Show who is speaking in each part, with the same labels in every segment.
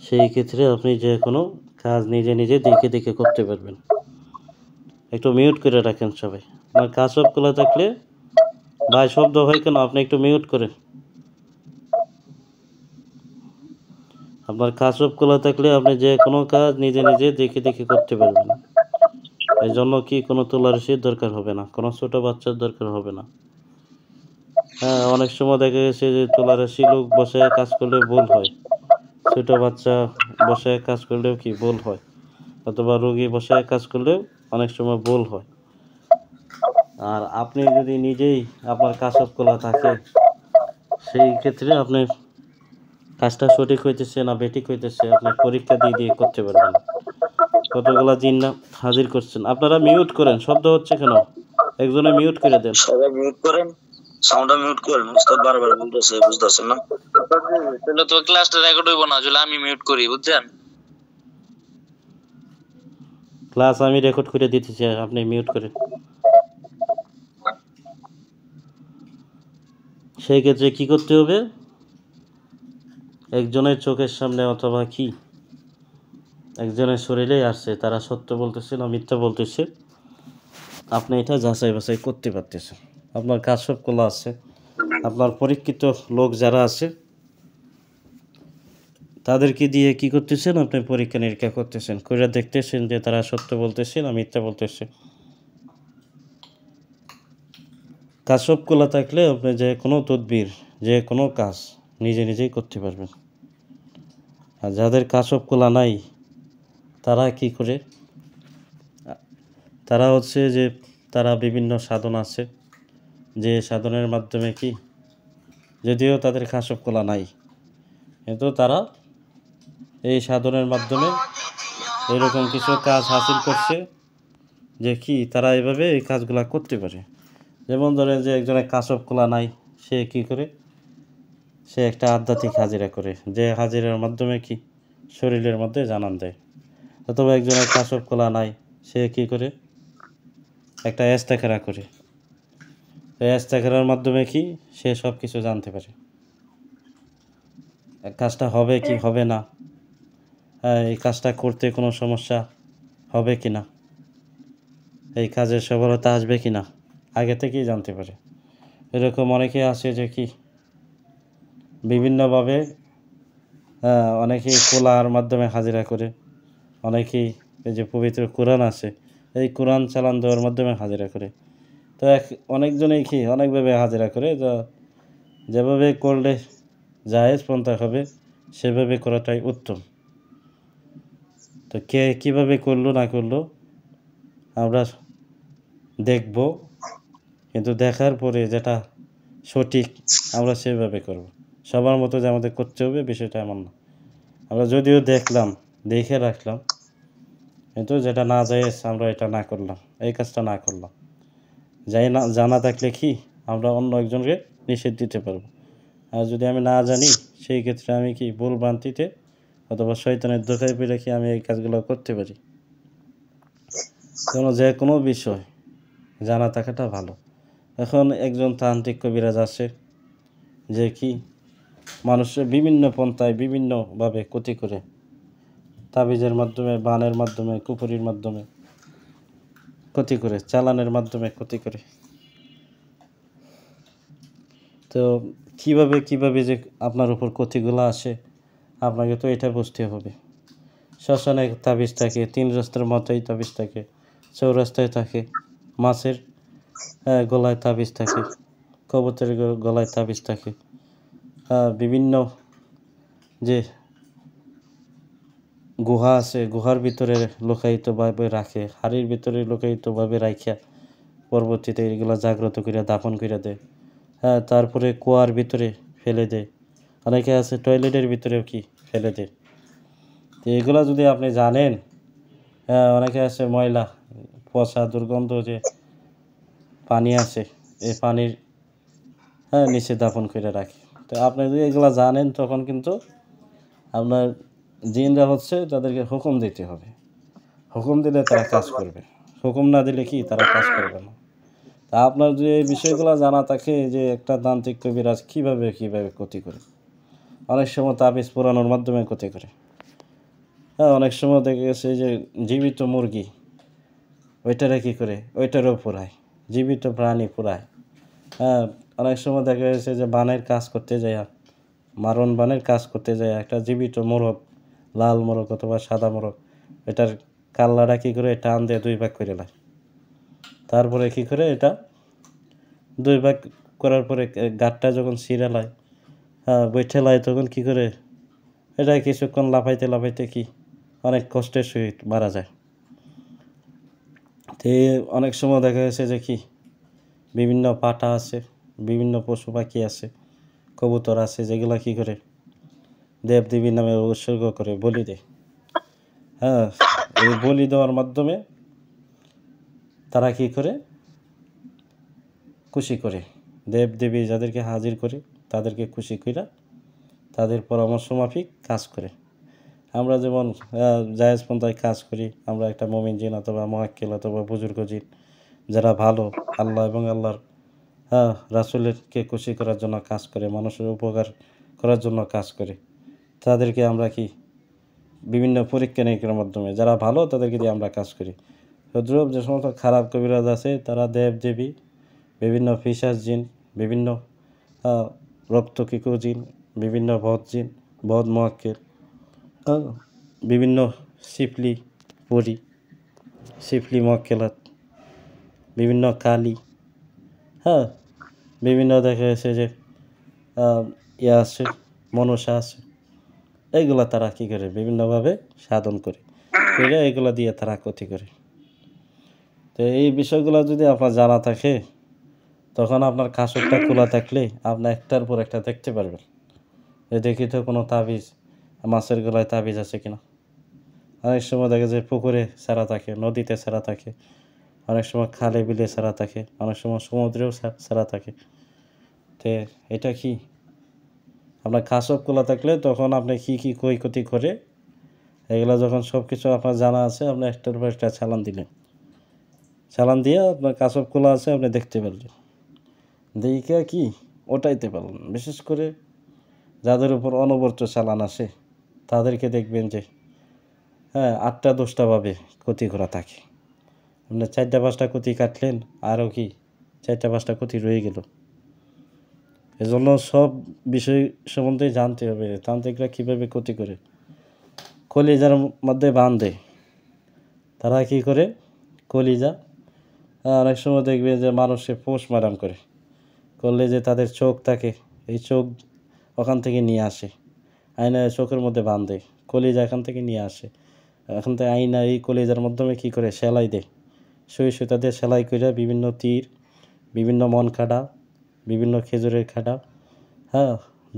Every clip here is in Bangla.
Speaker 1: সেই ক্ষেত্রে আপনি যে কোনো কাজ নিজে নিজে দেখে দেখে করতে পারবেন। একটু মিউট করে রাখেন সবাই। আপনার কাজ সব খোলা থাকলে ভাই শব্দ হয় কেন? আপনি একটু মিউট করেন। আপনার কাজ সব খোলা থাকলে আপনি যে কোনো কাজ নিজে নিজে দেখে দেখে করতে পারবেন। এই জন্য কি কোনো তোলারশির দরকার হবে না, কোনো ছোট বাচ্চার দরকার হবে না। হ্যাঁ, অনেক সময় দেখা গেছে যে তোলারশি লোক বসায় কাজ করলে ভুল হয়, ছোট বাচ্চা বসায় কাজ করলেও কি ভুল হয়, অথবা রোগী বসায় কাজ করলেও অনেক সময় ভুল হয়। আর আপনি যদি নিজেই আপনার কাজ সব খোলা থাকে, সেই ক্ষেত্রে আপনি কাজটা সঠিক হইতেছে না বেঠিক হইতেছে আপনি পরীক্ষা দিয়ে দিয়ে করতে পারবেন। কতগুলা জিন্নাত হাজির করছেন। আপনারা মিউট করেন, শব্দ হচ্ছে কেন? একজনে মিউট করে দেন।
Speaker 2: সবাই মিউট করেন, সাউন্ডটা মিউট করেন। উস্তাদ বারবার বলতেছে, বুঝতেছেন না? তাহলে তো ক্লাসটা রেকর্ড হইব না যদি আমি মিউট করি, বুঝছেন?
Speaker 1: ক্লাস আমি রেকর্ড করে দিতেছি, আপনি মিউট করেন। সেই ক্ষেত্রে কি করতে হবে? একজনের চোখের সামনে অথবা কি একজনের শরীরেই আসছে, তারা সত্য বলতেছে না মিথ্যা বলতেছে, আপনি এটা যাচাই বাছাই করতে পারতেছেন। আপনার কাজ সব খোলা আছে, আপনার পরীক্ষিত লোক যারা আছে তাদেরকে দিয়ে কি করতেছেন? আপনি পরীক্ষা নিরীক্ষা করতেছেন, করে দেখতেছেন যে তারা সত্য বলতেছে না মিথ্যা বলতেছে। কাজ সব খোলা থাকলে আপনি যে কোনো তদবির, যে কোনো কাজ নিজে নিজেই করতে পারবেন। আর যাদের কাজ সব খোলা নাই তারা কি করে? তারা হচ্ছে যে তারা বিভিন্ন সাধন আছে, যে সাধনের মাধ্যমে কি, যদিও তাদের কাজ সব খোলা নাই, কিন্তু তারা এই সাধনের মাধ্যমে এরকম কিছু কাজ হাসিল করছে যে কি তারা এভাবে এই কাজগুলো করতে পারে। যেমন ধরেন যে একজনের কাজ সব খোলা নাই, সে কি করে? সে একটা আধ্যাত্মিক হাজিরা করে, যে হাজিরার মাধ্যমে কি শরীরের মধ্যে জানান দেয়। অথবা একজনের কাজ সব খোলা নাই, সে কি করে? একটা ইস্তেখারা করে, এই ইস্তেখারার মাধ্যমে কি সে সব কিছু জানতে পারে, কাজটা হবে কি হবে না, এই কাজটা করতে কোনো সমস্যা হবে কি না, এই কাজের সফলতা আসবে কি না, আগে থেকেই জানতে পারে। এরকম অনেকে আছে যে কি বিভিন্নভাবে অনেকেই কোলার মাধ্যমে হাজিরা করে, অনেকেই এই যে পবিত্র কোরআন আছে এই কোরআন চালান দেওয়ার মাধ্যমে হাজিরা করে। তো অনেকজনেই কি অনেকভাবে হাজিরা করে, যেভাবে করলে জায়েজ পন্থা হবে সেভাবে করাটাই উত্তম। তো কে কীভাবে করলো না করলো আমরা দেখব, কিন্তু দেখার পরে যেটা সঠিক আমরা সেভাবে করব। সবার মতো যে আমাদের করতে হবে বিষয়টা এমন না। আমরা যদিও দেখলাম, দেখে রাখলাম, কিন্তু যেটা না জায়েজ আমরা এটা না করলাম, এই কাজটা না করলাম। জানা থাকলে কি আমরা অন্য একজনকে নিষেধ দিতে পারবো। আর যদি আমি না জানি সেই ক্ষেত্রে আমি কি ভুল ভ্রান্তিতে অথবা শয়তানের ধোঁকায় পেলে কি আমি এই কাজগুলো করতে পারি। যে কোনো বিষয় জানা থাকাটা ভালো। এখন একজন তান্ত্রিক কবিরাজ আছে যে কি মানুষের বিভিন্ন পন্থায় বিভিন্নভাবে ক্ষতি করে, তাবিজের মাধ্যমে, বানের মাধ্যমে, কুপুরির মাধ্যমে ক্ষতি করে, চালানের মাধ্যমে ক্ষতি করে। তো কিভাবে যে আপনার উপর ক্ষতিগুলো আসে আপনাকে তো এটা বুঝতে হবে। শ্মশানে তাবিজ থাকে, 3 রাস্তার মতোই তাবিজ থাকে, চৌরাস্তায় থাকে, মাছের গলায় তাবিজ থাকে, কবুতরের গলায় তাবিজ থাকে, বিভিন্ন যে গুহা আছে গুহার ভিতরে লোকায়িতভাবে রাখে, হাড়ির ভিতরে লোকায়িতভাবে রাখিয়া পরবর্তীতে এগুলো জাগ্রত করে দাফন করে দেয়। তারপরে কুয়ার ভিতরে ফেলে দেয়, অনেকে আছে টয়লেটের ভিতরেও কি ফেলে দেয়। তো এগুলো যদি আপনি জানেন, অনেকে আছে ময়লা পচা দুর্গন্ধ যে পানি আছে এই পানির নিচে দাফন করে রাখে। তো আপনি যদি এগুলো জানেন তখন কিন্তু আপনার জিনরা হচ্ছে তাদেরকে হুকুম দিতে হবে, হুকুম দিলে তারা কাজ করবে, হুকুম না দিলে কি তারা কাজ করবে না। তা আপনার যে এই বিষয়গুলো জানা থাকে যে একটা তান্ত্রিক কবিরাজ কীভাবে ক্ষতি করে, অনেক সময় তাবিজ পুরানোর মাধ্যমে ক্ষতি করে। হ্যাঁ, অনেক সময় দেখা গেছে যে জীবিত মুরগি ওইটারে কী করে ওইটারও পোড়ায়, জীবিত প্রাণী পোড়ায়। হ্যাঁ, অনেক সময় দেখা গেছে যে বানের কাজ করতে যায়, মারণ বানের কাজ করতে যায় একটা জীবিত মোরগ, লাল মোরগ অথবা সাদা মোরগ, এটার কাল্লাটা কী করে টান দিয়ে 2 ভাগ করে নেয়। তারপরে কী করে এটা 2 ভাগ করার পরে গাঁটটা যখন ছিঁড়ে লায়, বৈঠে লায়, তখন কী করে এটা কিছুক্ষণ লাফাইতে লাফাইতে কি অনেক কষ্টের সহিত মারা যায়। তো অনেক সময় দেখা গেছে যে কি বিভিন্ন পাঠা আছে, বিভিন্ন পশু পাখি আছে, কবুতর আছে, যেগুলো কী করে দেবদেবীর নামে উৎসর্গ করে বলি দেয়। হ্যাঁ, এই বলি দেওয়ার মাধ্যমে তারা কী করে খুশি করে, দেবদেবী যাদেরকে হাজির করে তাদেরকে খুশি কইরা তাদের পরামর্শ মাফিক কাজ করে। আমরা যেমন জায়েজ পন্থায় কাজ করি, আমরা একটা মুমিন জিন অথবা মুয়াক্কিল অথবা বুজুর্গ জিন যারা ভালো, আল্লাহ এবং আল্লাহর রাসূলকে খুশি করার জন্য কাজ করে, মানুষের উপকার করার জন্য কাজ করে, তাদেরকে আমরা কি বিভিন্ন পরীক্ষা নিরীক্ষার মাধ্যমে যারা ভালো তাদেরকে দিয়ে আমরা কাজ করি। তদ্রূপ যে সমস্ত খারাপ কবিরাজ আছে তারা দেবদেবী, বিভিন্ন পিশাচ জিন, বিভিন্ন রক্তকিকু জিন, বিভিন্ন বদ জিন, বদ মুয়াক্কিল, বিভিন্ন সিফলি পরি, সিফলি মুয়াক্কেলাত, বিভিন্ন কালী, বিভিন্ন দেখা যাচ্ছে যে ইয়া আছে, মনসা আছে, এইগুলা তারা কী করে বিভিন্নভাবে সাধন করে এগুলা দিয়ে তারা ক্ষতি করে। তো এই বিষয়গুলো যদি আপনার জানা থাকে, তখন আপনার কাসবটা খোলা থাকলে আপনি একটার পর একটা দেখতে পারবেন যে দেখি তো কোনো তাবিজ, মাছের গলায় তাবিজ আছে কিনা। অনেক সময় দেখা যায় পুকুরে ছাড়া থাকে, নদীতে ছাড়া থাকে, অনেক সময় খালে বিলে ছাড়া থাকে, অনেক সময় সমুদ্রেও ছাড়া থাকে। তো এটা কি আপনার কাসব খোলা থাকলে তখন আপনি কী কী ক্ষয়ক্ষতি করে এগুলো যখন সব কিছু আপনার জানা আছে, আপনি একটার পর একটা চালান দিলেন, চালান দিয়ে আপনার কাসব খোলা আছে আপনি দেখতে পারলেন, দেখে কি ওটাইতে পারলেন। বিশেষ করে যাদের উপর অনবরত চালান আসে তাদেরকে দেখবেন যে 8টা 10টা ভাবে ক্ষতি করা থাকে। আপনি 4টা 5টা ক্ষতি কাটলেন, আরও কি 4টা 5টা ক্ষতি রয়ে গেল। এজন্য সব বিষয় সম্বন্ধে জানতে হবে তান্ত্রিকরা কীভাবে ক্ষতি করে। কলিজার মধ্যে বাঁধে, তারা কি করে কলিজা, অনেক সময় দেখবে যে মানুষে পোস্টমার্টম করলে যে তাদের চোখ থাকে, এই চোখ ওখান থেকে নিয়ে আসে, আয়না চোখের মধ্যে বাঁধে, কলিজা এখান থেকে নিয়ে আসে, এখান থেকে আয়না এই কলিজার মাধ্যমে কী করে সেলাই দেয়, সুই সুতা দিয়ে সেলাই করে বিভিন্ন তীর, বিভিন্ন মন কাটা, বিভিন্ন খেজুরের কাটা,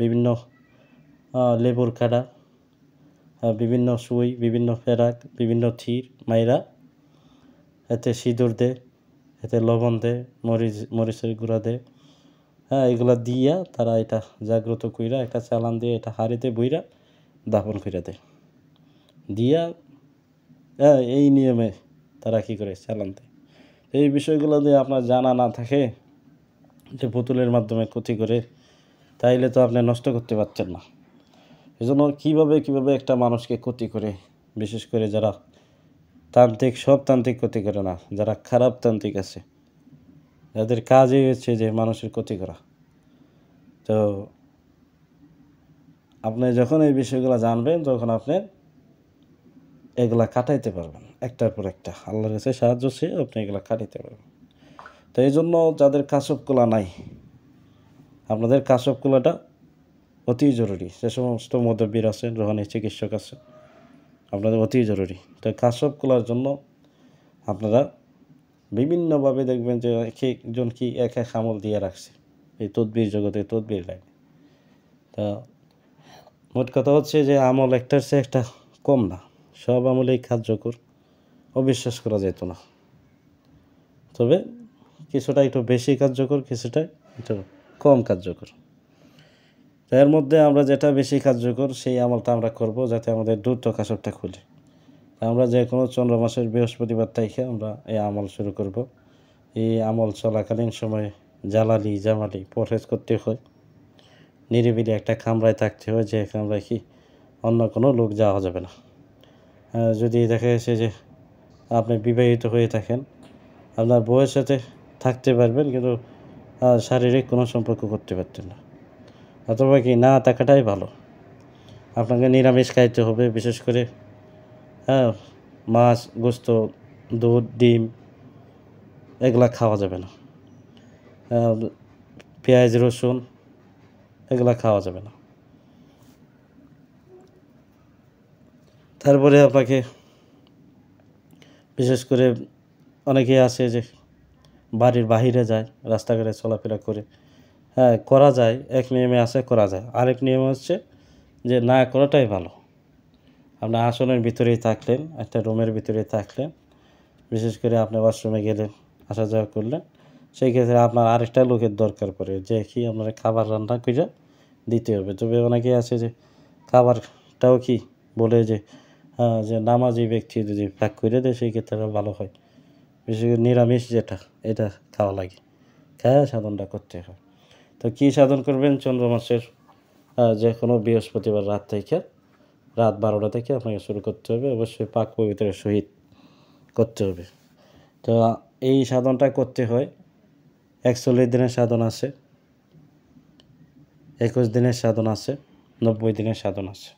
Speaker 1: বিভিন্ন লেবুর কাটা, বিভিন্ন সুই, বিভিন্ন ফেরাক, বিভিন্ন থির মাইরা এতে সিঁদুর দে, এতে লবণ দে, মরিচের গুঁড়া দে, এগুলা দিয়া তারা এটা জাগ্রত কইরা একটা চালান দিয়ে এটা হাড়িতে বইরা দাফন করে দেয়, দিয়া এই নিয়মে তারা কী করে চালান দেয়। এই বিষয়গুলো দিয়ে আপনার জানা না থাকে যে পুতুলের মাধ্যমে ক্ষতি করে, তাইলে তো আপনি নষ্ট করতে পারছেন না। এজন্য কীভাবে একটা মানুষকে ক্ষতি করে, বিশেষ করে যারা তান্ত্রিক, সব তান্ত্রিক ক্ষতি করে না, যারা খারাপ তান্ত্রিক আছে যাদের কাজই হচ্ছে যে মানুষের ক্ষতি করা। তো আপনি যখন এই বিষয়গুলো জানবেন তখন আপনি এগুলা কাটাইতে পারবেন, একটার পর একটা আল্লাহর কাছে সাহায্য চেয়ে আপনি এগুলা কাটাইতে পারবেন। তো এই জন্য যাদের কাসবকলা নাই, আপনাদের কাসবকলাটা অতি জরুরি। যে সমস্ত মুদাব্বির আছেন, রোহানি চিকিৎসক আছে, আপনাদের অতি জরুরি। তো কাসবকলার জন্য আপনারা বিভিন্নভাবে দেখবেন যে একজন কি এক আমল দিয়ে রাখছে এই তদবির জগতে, তদবির লাইনে। তা মোট কথা হচ্ছে যে আমল একটার চেয়ে একটা কম না, সব আমলেই কার্যকর, অবিশ্বাস করা যেত না। তবে কিছুটা একটু বেশি কার্যকর, কিছুটা একটু কম কার্যকর। এর মধ্যে আমরা যেটা বেশি কার্যকর সেই আমলটা আমরা করব, যাতে আমাদের দ্রুত কাসবটা খুলে। আমরা যে কোনো চন্দ্র মাসের বৃহস্পতিবার তারিখে আমরা এই আমল শুরু করব। এই আমল চলাকালীন সময়ে জালালি জামালি পরহেজ করতে হয়, নিরিবিলি একটা কামরায় থাকতে হয়, যে কামরায় কি অন্য কোনো লোক যাওয়া যাবে না। যদি দেখা যাচ্ছে যে আপনি বিবাহিত হয়ে থাকেন, আপনার বউয়ের সাথে থাকতে পারবেন কিন্তু শারীরিক কোনো সম্পর্ক করতে পারতেন না, অথবা কি না থাকাটাই ভালো। আপনাকে নিরামিষ খাইতে হবে, বিশেষ করে মাছ, গোস্ত, দুধ, ডিম এগুলা খাওয়া যাবে না। পেঁয়াজ, রসুন এগুলা খাওয়া যাবে না। তারপরে আপনাকে বিশেষ করে অনেকেই আছে যে বাড়ির বাহিরে যায়, রাস্তাঘাটে চলাফেরা করে, করা যায়, এক নিয়মে আছে করা যায়, আরেক নিয়ম হচ্ছে যে না করাটাই ভালো। আপনার আসনের ভিতরেই থাকলেন, একটা রুমের ভিতরেই থাকলেন, বিশেষ করে আপনি ওয়াশরুমে গেলেন, আসা যাওয়া করলেন, সেই ক্ষেত্রে আপনার আরেকটা লোকের দরকার পড়ে যে কি আপনার খাবার রান্না করে দিতে হবে। তবে অনেকে আছে যে খাবারটাও কি বলে যে যে নামাজি ব্যক্তি যদি প্যাক করে দেয় সেই ক্ষেত্রে ভালো হয়। বিশেষ করে নিরামিষ যেটা, এটা খাওয়া লাগে, খাওয়া সাধনটা করতে হয়। তো কী সাধন করবেন? চন্দ্র মাসের যে কোনো বৃহস্পতিবার রাত থেকে, রাত 12টা থেকে আপনাকে শুরু করতে হবে। অবশ্যই পাক পবিত্রের সহিত করতে হবে। তো এই সাধনটা করতে হয়, 41 দিনের সাধন আছে, 21 দিনের সাধন আছে, 90 দিনের সাধন আছে।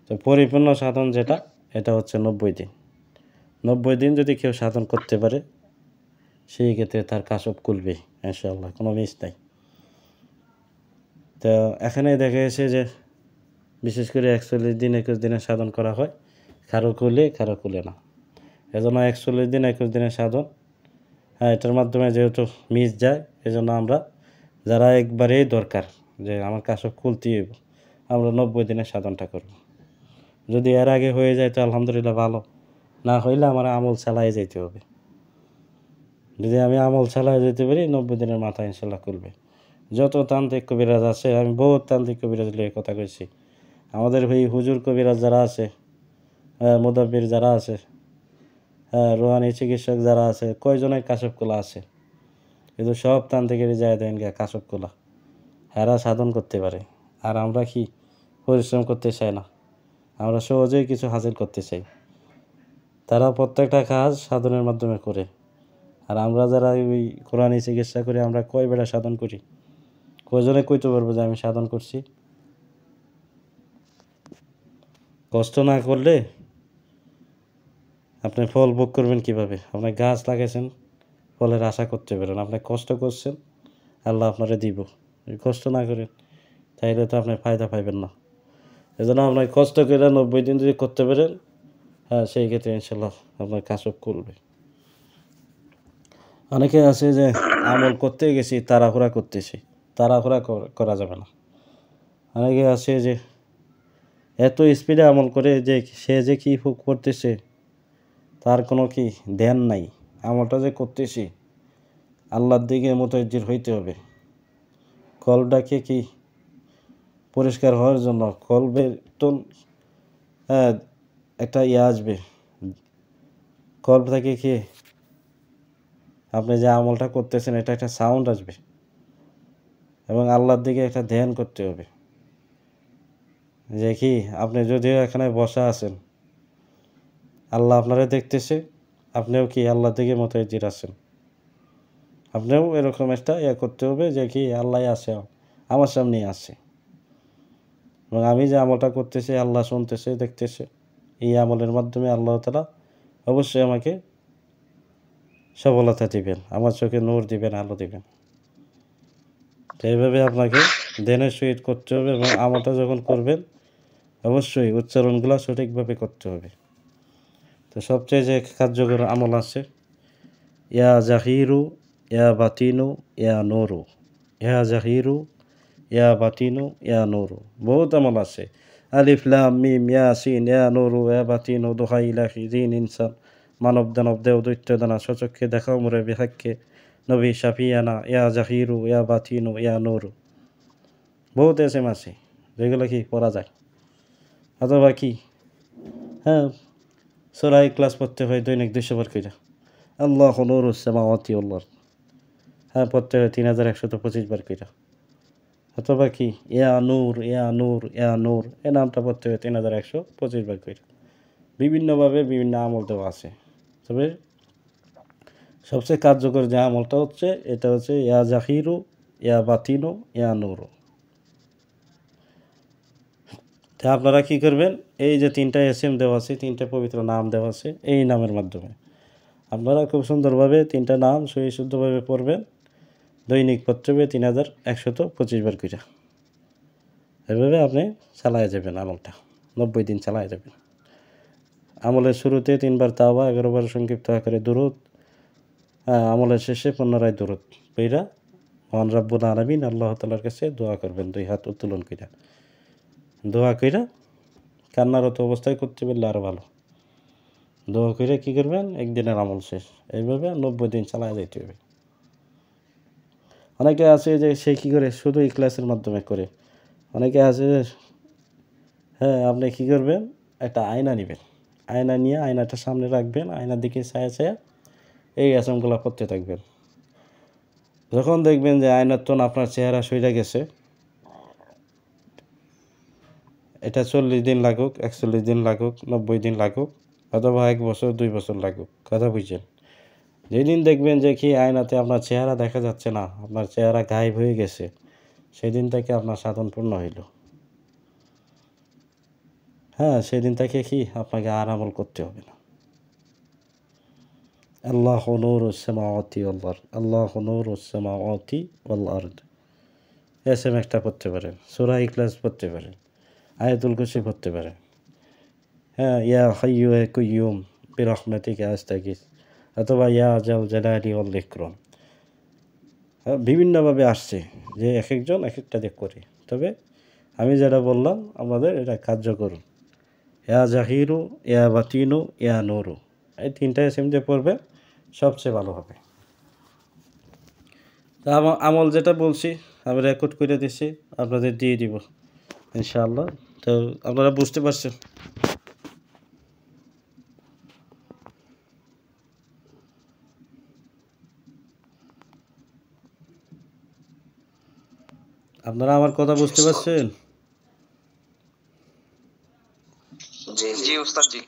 Speaker 1: তো পরিপূর্ণ সাধন যেটা, এটা হচ্ছে 90 দিন। 90 দিন যদি কেউ সাধন করতে পারে সেই ক্ষেত্রে তার কাশব খুলবে ইনশাআল্লাহ, কোনো মিস নাই। তো এখানে দেখা গেছে যে বিশেষ করে 41 দিন 21 দিনের সাধন করা হয়, কারো খুলে না। এজন্য 41 দিন 21 দিনের সাধন, এটার মাধ্যমে যেহেতু মিস যায়, এজন্য আমরা যারা একবারেই দরকার যে আমার কাশব খুলতেই হইব, আমরা 90 দিনের সাধনটা করব। যদি এর আগে হয়ে যায় তো আলহামদুলিল্লাহ ভালো, না হইলে আমার আমল চালাই যেতে হবে। যদি আমি আমল চালাই যেতে পারি 90 দিনের মাথায় ইনশাল্লাহ খুলবে। যত তান্ত্রিক কবিরাজ আছে, আমি বহুত তান্ত্রিক কবিরাজ নিয়ে কথা কইছি, আমাদের এই হুজুর কবিরাজ যারা আছে, মুদাব্বির যারা আছে, রোহানি চিকিৎসক যারা আছে, কয়জনের কাশব খোলা আছে, কিন্তু সব তান্ত্রিকেরই যায় দেন গা কাশব খোলা, এরা সাধন করতে পারে। আর আমরা কি পরিশ্রম করতে চাই না, আমরা সহজেই কিছু হাসিল করতে চাই। তারা প্রত্যেকটা কাজ সাধনের মাধ্যমে করে, আর আমরা যারা ওই কোরআনি চিকিৎসা করি, আমরা কয় বেলা সাধন করি, কয়জনে কইতে পারবো যে আমি সাধন করছি? কষ্ট না করলে আপনি ফল ভোগ করবেন কিভাবে? আপনি গাছ লাগাইছেন, ফলের আশা করতে পারেন, আপনি কষ্ট করছেন, আল্লাহ আপনারে দিব। কষ্ট না করেন তাইলে তো আপনি ফায়দা পাইবেন না। এজন্য আপনার কষ্ট করে 90 দিন যদি করতে পারেন, সেই ক্ষেত্রে ইনশাল্লাহ আপনার কাশব করবে। অনেকে আছে যে আমল করতে গেছি, তাড়াহুড়া করতেছি, তাড়াহুড়া করা যাবে না। অনেকে আছে যে এত স্পিডে আমল করে যে সে যে কী করতেছে তার কোনো কি ধ্যান নাই। আমলটা যে করতেছি আল্লাহর দিকে মুতাজ্জির হইতে হবে। কলটাকে কি পরিষ্কার হওয়ার জন্য কলবের তো একটা আসবে, কল্প থেকে কি আপনি যে আমলটা করতেছেন এটা একটা সাউন্ড আসবে, এবং আল্লাহর দিকে একটা ধ্যান করতে হবে যে কি আপনি যদিও এখানে বসা আছেন, আল্লাহ আপনারা দেখতেছে, আপনিও কি আল্লাহর দিকে মুতাজ্জির আছেন। আপনিও এরকম একটা করতে হবে যে কি আল্লাহ আছে, আমার সামনেই আছে, এবং আমি যে আমলটা করতেছি আল্লাহ শুনতেছে, দেখতেছে। এই আমলের মাধ্যমে আল্লাহ তাআলা অবশ্যই আমাকে সফলতা দিবেন, আমার চোখে নূর দিবেন, আলো দিবেন। তো এইভাবে আপনাকে ধ্যানের সহিত করতে হবে, এবং আমলটা যখন করবেন অবশ্যই উচ্চারণগুলো সঠিকভাবে করতে হবে। তো সবচেয়ে যে কার্যকর আমল আছে, ইয়া জাহিরু ইয়া বাতিনু ইয়া নূরু, ইয়া জাহিরু ইয়া বাতিনু ইয়া নূরু, বহুত আমল আছে। আলিফ লাম মিম ইয়াসিন ইয়া নূরু ইয়া বাতিনু দোহাই ইলাহি জিন ইনসান, মানব দানব দেও দৈত্য দানা সচক্ষে দেখাও মোরে বিহাক্কে নবী শাফিয়ানা ইয়া জাহিরু ইয়া বাতিনু ইয়া নূরু। বহুত এসএম আছে যেগুলো কি পড়া যায়, অথবা কি সূরা ইখলাস পড়তে হয় দৈনিক 200 বার করে, আল্লাহু নূরুস সামাওয়াতি ওয়াল আরদ, পড়তে হয় 3125 বার করে, অথবা কি ইয়া নূর ইয়া নূর ইয়া নূর, এই নামটা পড়তে হয় 3125 বার করে। বিভিন্নভাবে বিভিন্ন আমল দেওয়া আছে। তবে সবচেয়ে কার্যকর যে আমলটা হচ্ছে এটা হচ্ছে ইয়া জাহিরু, ইয়া বাতিনু, ইয়া নূরু। তা আপনারা কী করবেন, এই যে 3টা এসএম দেওয়া আছে, 3টা পবিত্র নাম দেওয়া আছে, এই নামের মাধ্যমে আপনারা খুব সুন্দরভাবে 3টা নাম সহি শুদ্ধভাবে পড়বেন। দৈনিক পড়তে হবে 3125 বার করে। এভাবে আপনি চালায় যাবেন আমলটা, 90 দিন চালায় যাবেন। আমলের শুরুতে 3 বার তাওবা, 11 বার সংক্ষিপ্ত আকারে দুরূদ, আমলের শেষে পুনরায় দুরূদ পইরা মহান রব্বুল আলামিন আল্লাহ তাআলার কাছে দোয়া করবেন 2 হাত উত্তোলন কইরা। দোয়া কইরা কান্নারত অবস্থায় করতে পারলে আরও ভালো। দোয়া কইরা কী করবেন, একদিনের আমল শেষ। এইভাবে 90 দিন চালায় যাইতে হবে। অনেকে আছে যে সে কী করে, শুধু ইখলাসের মাধ্যমে করে। অনেকে আছে যে আপনি কী করবেন, একটা আয়না নেবেন, আয়না নিয়ে আয়নাটা সামনে রাখবেন, আয়নার দিকে ছায়া ছায়া এই আসমগুলো করতে থাকবেন। যখন দেখবেন যে আয়নার তন আপনার চেহারা সইরা গেছে, এটা 40 দিন লাগুক, 41 দিন লাগুক, 90 দিন লাগুক, অথবা 1 বছর 2 বছর লাগুক, কথা বুঝছেন। যেদিন দেখবেন যে কি আয়নাতে আপনার চেহারা দেখা যাচ্ছে না, আপনার চেহারা গায়েব হয়ে গেছে, সেদিন থেকে আপনার সাধন পূর্ণ হইল। সেদিন থেকে কি আপনাকে আর আমল করতে হবে না। আল্লাহু নূরুস সামাওয়াতি ওয়াল আরদ, আল্লাহু নূরুস সামাওয়াতি ওয়াল আরদ। এসএম একটা পড়তে পারেন, সূরা ইখলাস পড়তে পারেন, আয়াতুল কুরসি পড়তে পারেন। ইয়া হাইয়্যু ইয়া কাইয়্যুম বিরহমাতিকা আস্তাগীথ, অথবা ইয়া জাল জালালি ওয়াল ইকরাম। বিভিন্নভাবে আসছে যে এক একজন এক একটা দিয়ে করে। তবে আমি যেটা বললাম আমাদের এটা কার্যকর। ইয়া জাহিরু, ইয়া বাতিনু, ইয়া নূরু, এই 3টা এসএম দিয়ে পড়বে, সবচেয়ে ভালো হবে। তা আমল যেটা বলছি আমি রেকর্ড করে দিছি, আপনাদের দিয়ে দিব ইনশাআল্লাহ। তো আপনারা বুঝতে পারছেন। আপনারা আমার কথা বুঝতে পারছেন?
Speaker 2: জি জি উস্তাদ জি।